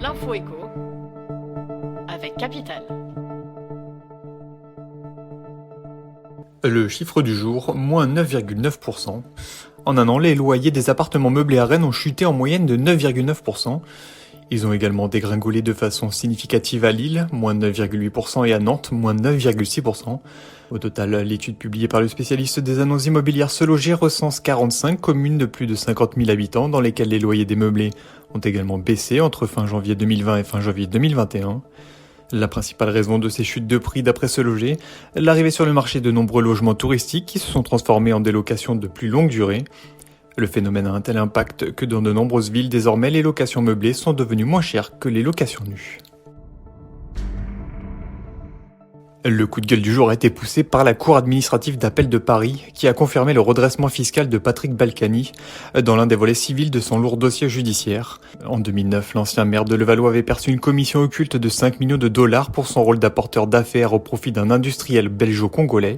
L'info écho avec Capital. Le chiffre du jour, moins 9,9%. En un an, les loyers des appartements meublés à Rennes ont chuté en moyenne de 9,9%. Ils ont également dégringolé de façon significative à Lille, moins 9,8%, et à Nantes, moins 9,6%. Au total, l'étude publiée par le spécialiste des annonces immobilières Se Loger recense 45 communes de plus de 50 000 habitants dans lesquelles les loyers des meublés ont également baissé entre fin janvier 2020 et fin janvier 2021. La principale raison de ces chutes de prix d'après Se Loger, l'arrivée sur le marché de nombreux logements touristiques qui se sont transformés en des locations de plus longue durée. Le phénomène a un tel impact que dans de nombreuses villes, désormais, les locations meublées sont devenues moins chères que les locations nues. Le coup de gueule du jour a été poussé par la Cour administrative d'appel de Paris, qui a confirmé le redressement fiscal de Patrick Balkany dans l'un des volets civils de son lourd dossier judiciaire. En 2009, l'ancien maire de Levallois avait perçu une commission occulte de 5 millions de dollars pour son rôle d'apporteur d'affaires au profit d'un industriel belgeo-congolais.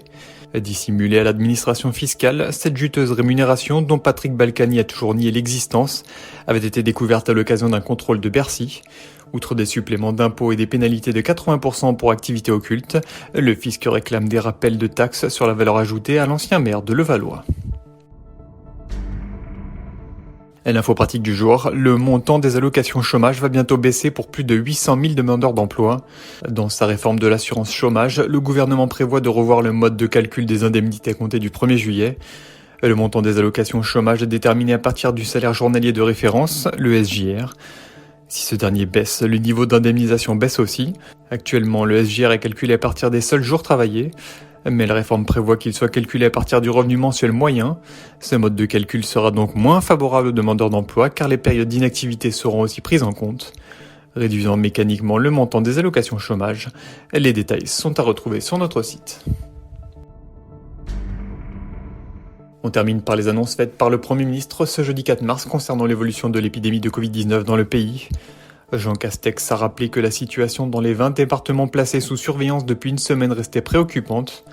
Dissimulée à l'administration fiscale, cette juteuse rémunération, dont Patrick Balkany a toujours nié l'existence, avait été découverte à l'occasion d'un contrôle de Bercy. Outre des suppléments d'impôts et des pénalités de 80% pour activités occultes, le fisc réclame des rappels de taxes sur la valeur ajoutée à l'ancien maire de Levallois. L'info pratique du jour, le montant des allocations chômage va bientôt baisser pour plus de 800 000 demandeurs d'emploi. Dans sa réforme de l'assurance chômage, le gouvernement prévoit de revoir le mode de calcul des indemnités à compter du 1er juillet. Le montant des allocations chômage est déterminé à partir du salaire journalier de référence, le SJR. Si ce dernier baisse, le niveau d'indemnisation baisse aussi. Actuellement, le SJR est calculé à partir des seuls jours travaillés, mais la réforme prévoit qu'il soit calculé à partir du revenu mensuel moyen. Ce mode de calcul sera donc moins favorable aux demandeurs d'emploi car les périodes d'inactivité seront aussi prises en compte, réduisant mécaniquement le montant des allocations chômage. Les détails sont à retrouver sur notre site. On termine par les annonces faites par le Premier ministre ce jeudi 4 mars concernant l'évolution de l'épidémie de Covid-19 dans le pays. Jean Castex a rappelé que la situation dans les 20 départements placés sous surveillance depuis une semaine restait préoccupante.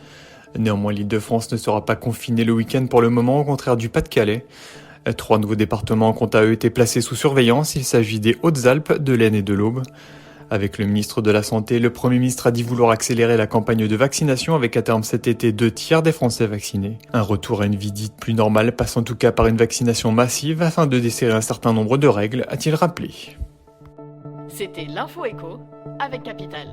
Néanmoins, l'Île-de-France ne sera pas confinée le week-end pour le moment, au contraire du Pas-de-Calais. 3 nouveaux départements ont quant à eux été placés sous surveillance. Il s'agit des Hautes-Alpes, de l'Aisne et de l'Aube. Avec le ministre de la Santé, le Premier ministre a dit vouloir accélérer la campagne de vaccination avec à terme cet été 2/3 des Français vaccinés. Un retour à une vie dite plus normale passe en tout cas par une vaccination massive afin de desserrer un certain nombre de règles, a-t-il rappelé. C'était l'info écho avec Capital.